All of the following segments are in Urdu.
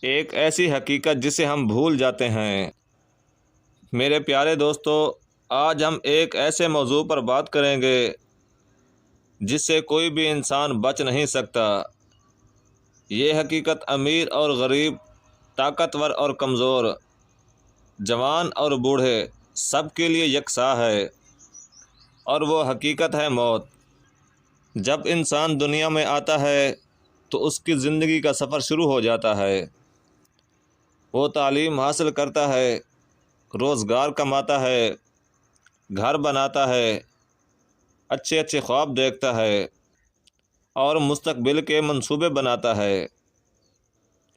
ایک ایسی حقیقت جسے ہم بھول جاتے ہیں۔ میرے پیارے دوستو، آج ہم ایک ایسے موضوع پر بات کریں گے جس سے کوئی بھی انسان بچ نہیں سکتا۔ یہ حقیقت امیر اور غریب، طاقتور اور کمزور، جوان اور بوڑھے سب کے لیے یکساں ہے، اور وہ حقیقت ہے موت۔ جب انسان دنیا میں آتا ہے تو اس کی زندگی کا سفر شروع ہو جاتا ہے۔ وہ تعلیم حاصل کرتا ہے، روزگار کماتا ہے، گھر بناتا ہے، اچھے اچھے خواب دیکھتا ہے اور مستقبل کے منصوبے بناتا ہے۔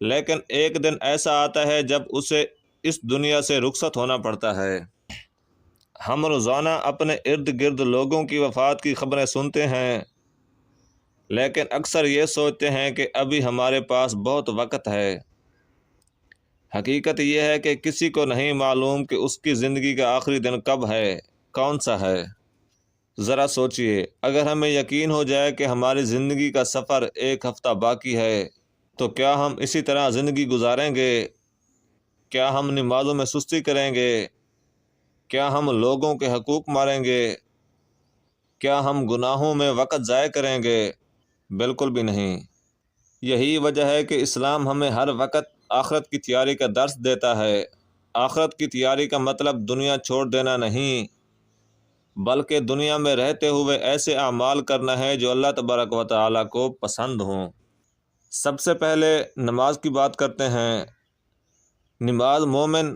لیکن ایک دن ایسا آتا ہے جب اسے اس دنیا سے رخصت ہونا پڑتا ہے۔ ہم روزانہ اپنے ارد گرد لوگوں کی وفات کی خبریں سنتے ہیں، لیکن اکثر یہ سوچتے ہیں کہ ابھی ہمارے پاس بہت وقت ہے۔ حقیقت یہ ہے کہ کسی کو نہیں معلوم کہ اس کی زندگی کا آخری دن کب ہے، کون سا ہے۔ ذرا سوچئے، اگر ہمیں یقین ہو جائے کہ ہماری زندگی کا سفر ایک ہفتہ باقی ہے تو کیا ہم اسی طرح زندگی گزاریں گے؟ کیا ہم نمازوں میں سستی کریں گے؟ کیا ہم لوگوں کے حقوق ماریں گے؟ کیا ہم گناہوں میں وقت ضائع کریں گے؟ بالکل بھی نہیں۔ یہی وجہ ہے کہ اسلام ہمیں ہر وقت آخرت کی تیاری کا درس دیتا ہے۔ آخرت کی تیاری کا مطلب دنیا چھوڑ دینا نہیں، بلکہ دنیا میں رہتے ہوئے ایسے اعمال کرنا ہے جو اللہ تبارک و تعالیٰ کو پسند ہوں۔ سب سے پہلے نماز کی بات کرتے ہیں۔ نماز مومن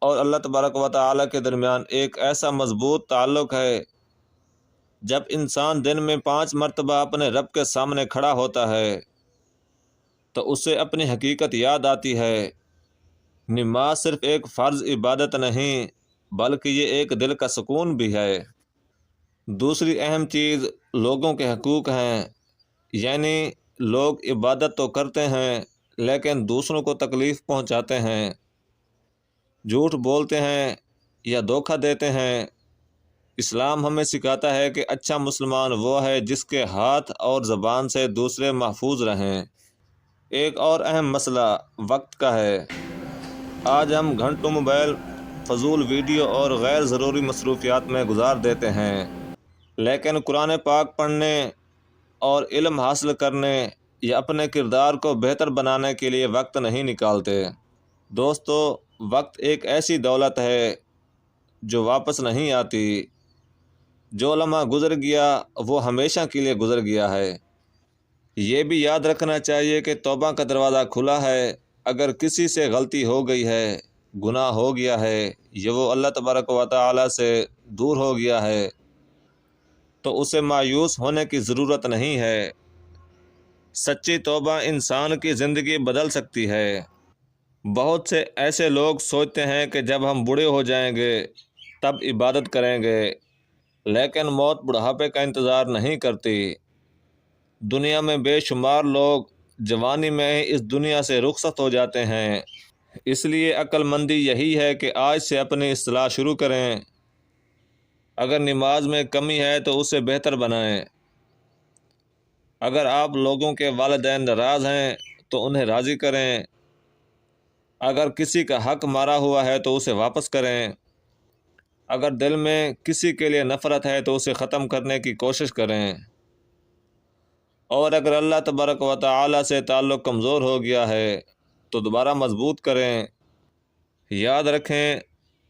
اور اللہ تبارک و تعالیٰ کے درمیان ایک ایسا مضبوط تعلق ہے۔ جب انسان دن میں 5 مرتبہ اپنے رب کے سامنے کھڑا ہوتا ہے تو اسے اپنی حقیقت یاد آتی ہے۔ نماز صرف ایک فرض عبادت نہیں، بلکہ یہ ایک دل کا سکون بھی ہے۔ دوسری اہم چیز لوگوں کے حقوق ہیں، یعنی لوگ عبادت تو کرتے ہیں لیکن دوسروں کو تکلیف پہنچاتے ہیں، جھوٹ بولتے ہیں یا دھوکہ دیتے ہیں۔ اسلام ہمیں سکھاتا ہے کہ اچھا مسلمان وہ ہے جس کے ہاتھ اور زبان سے دوسرے محفوظ رہیں۔ ایک اور اہم مسئلہ وقت کا ہے۔ آج ہم گھنٹوں موبائل، فضول ویڈیو اور غیر ضروری مصروفیات میں گزار دیتے ہیں، لیکن قرآن پاک پڑھنے اور علم حاصل کرنے یا اپنے کردار کو بہتر بنانے کے لیے وقت نہیں نکالتے۔ دوستو، وقت ایک ایسی دولت ہے جو واپس نہیں آتی۔ جو لمحہ گزر گیا وہ ہمیشہ کے لیے گزر گیا ہے۔ یہ بھی یاد رکھنا چاہیے کہ توبہ کا دروازہ کھلا ہے۔ اگر کسی سے غلطی ہو گئی ہے، گناہ ہو گیا ہے یا وہ اللہ تبارک و تعالیٰ سے دور ہو گیا ہے تو اسے مایوس ہونے کی ضرورت نہیں ہے۔ سچی توبہ انسان کی زندگی بدل سکتی ہے۔ بہت سے ایسے لوگ سوچتے ہیں کہ جب ہم بوڑھے ہو جائیں گے تب عبادت کریں گے، لیکن موت بڑھاپے کا انتظار نہیں کرتی۔ دنیا میں بے شمار لوگ جوانی میں ہی اس دنیا سے رخصت ہو جاتے ہیں۔ اس لیے عقل مندی یہی ہے کہ آج سے اپنی اصلاح شروع کریں۔ اگر نماز میں کمی ہے تو اسے بہتر بنائیں۔ اگر آپ لوگوں کے والدین ناراض ہیں تو انہیں راضی کریں۔ اگر کسی کا حق مارا ہوا ہے تو اسے واپس کریں۔ اگر دل میں کسی کے لیے نفرت ہے تو اسے ختم کرنے کی کوشش کریں۔ اور اگر اللہ تبارک و تعالیٰ سے تعلق کمزور ہو گیا ہے تو دوبارہ مضبوط کریں۔ یاد رکھیں،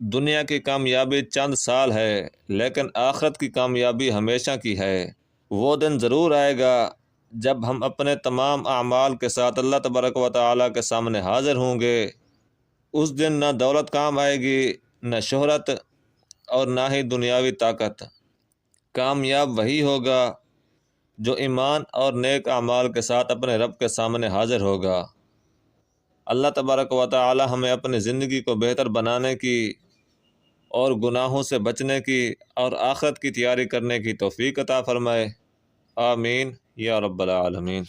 دنیا کی کامیابی چند سال ہے، لیکن آخرت کی کامیابی ہمیشہ کی ہے۔ وہ دن ضرور آئے گا جب ہم اپنے تمام اعمال کے ساتھ اللہ تبارک و تعالیٰ کے سامنے حاضر ہوں گے۔ اس دن نہ دولت کام آئے گی، نہ شہرت اور نہ ہی دنیاوی طاقت۔ کامیاب وہی ہوگا جو ایمان اور نیک اعمال کے ساتھ اپنے رب کے سامنے حاضر ہوگا۔ اللہ تبارک و تعالی ہمیں اپنی زندگی کو بہتر بنانے کی اور گناہوں سے بچنے کی اور آخرت کی تیاری کرنے کی توفیق عطا فرمائے۔ آمین یا رب العالمین۔